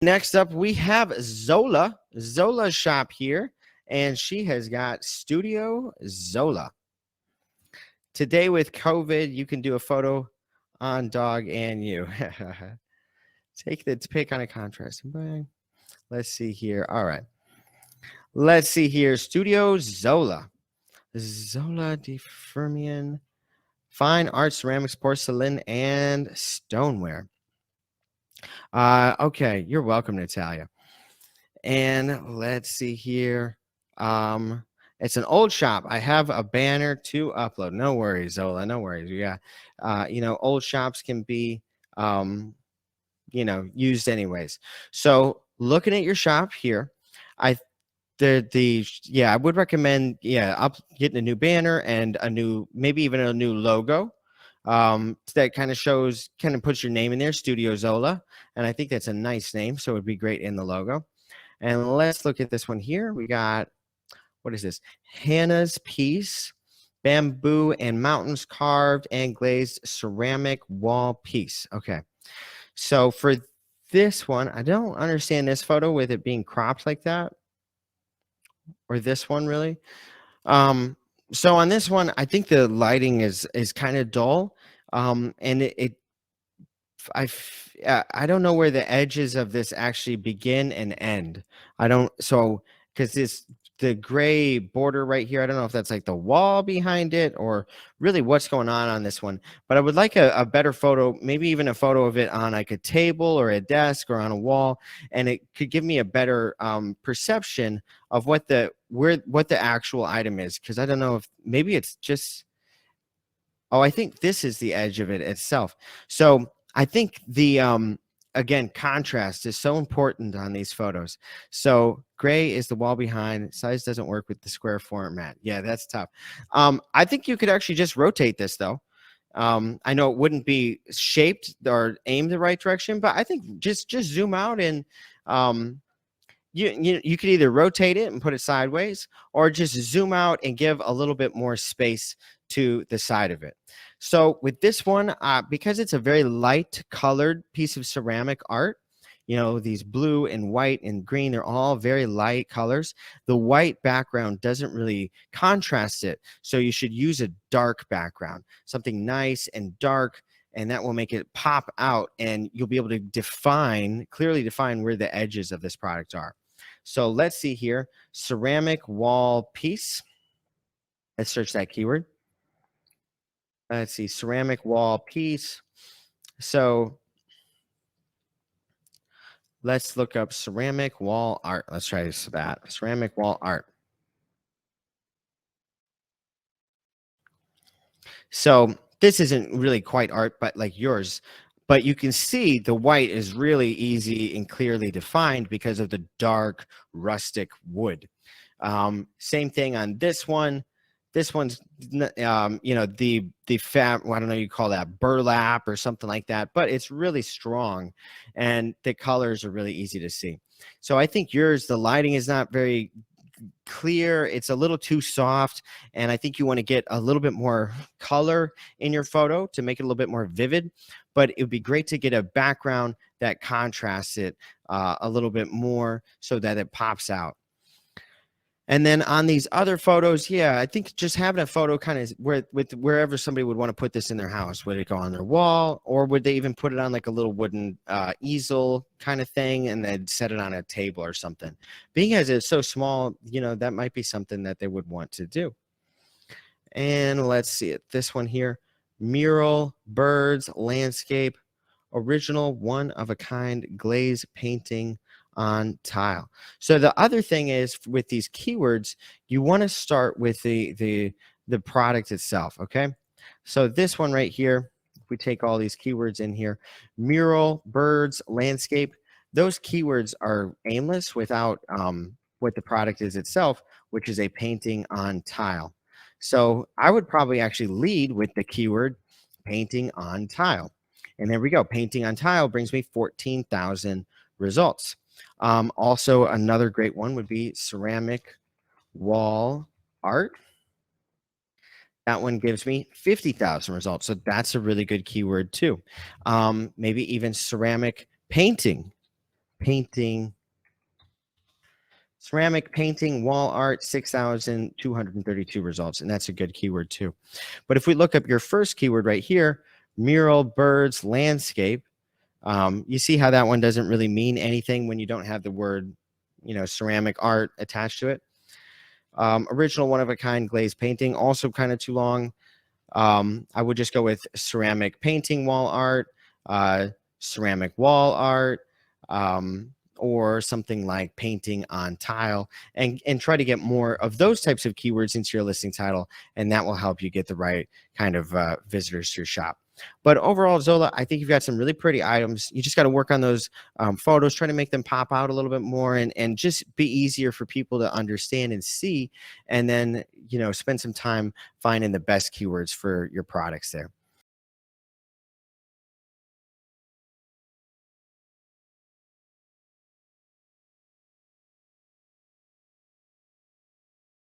Next up, we have Zola. Zola's shop here, and she has got Studio Zola. Today with COVID, you can do a photo on dog and you. Take the pick on a contrast. Let's see here. All right. Let's see here. Studio Zola. Zola de Fermian. Fine art, ceramics, porcelain, and stoneware. Okay. You're welcome, Natalia. And let's see here. It's an old shop. I have a banner to upload. No worries, Zola. No worries. Yeah. Old shops can be used anyways. So looking at your shop here, I I would recommend getting a new banner and maybe even a new logo. That kind of puts your name in there, Studio Zola. And I think that's a nice name. So it would be great in the logo. And let's look at this one here. We got, what is this? Hannah's Piece, bamboo and mountains carved and glazed ceramic wall piece. Okay. So for this one, I don't understand this photo with it being cropped like that, or this one really. So on this one, I think the lighting is kind of dull. And I don't know where the edges of this actually begin and end. I don't so because the gray border right here. I don't know if that's like the wall behind it or really what's going on this one. But I would like a better photo, maybe even a photo of it on like a table or a desk or on a wall, and it could give me a better perception of what the actual item is. Because I don't know if maybe it's just. Oh, I think this is the edge of it itself. So I think again, contrast is so important on these photos. So gray is the wall behind. Size doesn't work with the square format. Yeah, that's tough. I think you could actually just rotate this though. I know it wouldn't be shaped or aimed the right direction, but I think just zoom out and you could either rotate it and put it sideways or just zoom out and give a little bit more space to the side of it. So with this one, because it's a very light colored piece of ceramic art, these blue and white and green, they're all very light colors. The white background doesn't really contrast it. So you should use a dark background, something nice and dark, and that will make it pop out and you'll be able to clearly define where the edges of this product are. So let's see here, ceramic wall piece. Let's search that keyword. Let's see, ceramic wall piece. So let's look up ceramic wall art. Let's try that. Ceramic wall art. So this isn't really quite art, but like yours. But you can see the white is really easy and clearly defined because of the dark rustic wood. Same thing on this one. This one's, the fat, I don't know, you call that burlap or something like that, but it's really strong and the colors are really easy to see. So I think yours, the lighting is not very clear. It's a little too soft. And I think you want to get a little bit more color in your photo to make it a little bit more vivid. But it would be great to get a background that contrasts it a little bit more so that it pops out. And then on these other photos, I think just having a photo kind of wherever somebody would want to put this in their house. Would it go on their wall, or would they even put it on like a little wooden easel kind of thing and then set it on a table or something? Being as it's so small, that might be something that they would want to do. And let's see it. This one here, mural, birds, landscape, original one-of-a-kind glaze painting on tile. So the other thing is with these keywords, you want to start with the product itself. Okay. So this one right here, if we take all these keywords in here, mural, birds, landscape, those keywords are aimless without what the product is itself, which is a painting on tile. So I would probably actually lead with the keyword painting on tile. And there we go. Painting on tile brings me 14,000 results. Also, another great one would be ceramic wall art. That one gives me 50,000 results. So that's a really good keyword too. Maybe even ceramic painting painting, ceramic painting, wall art, 6,232 results. And that's a good keyword too. But if we look up your first keyword right here, mural, birds, landscape, you see how that one doesn't really mean anything when you don't have the word, ceramic art attached to it. Original, one of a kind, glazed painting, also kind of too long. I would just go with ceramic painting wall art, ceramic wall art, or something like painting on tile, and try to get more of those types of keywords into your listing title, and that will help you get the right kind of visitors to your shop. But overall, Zola, I think you've got some really pretty items. You just got to work on those photos, try to make them pop out a little bit more, and just be easier for people to understand and see, and then spend some time finding the best keywords for your products there.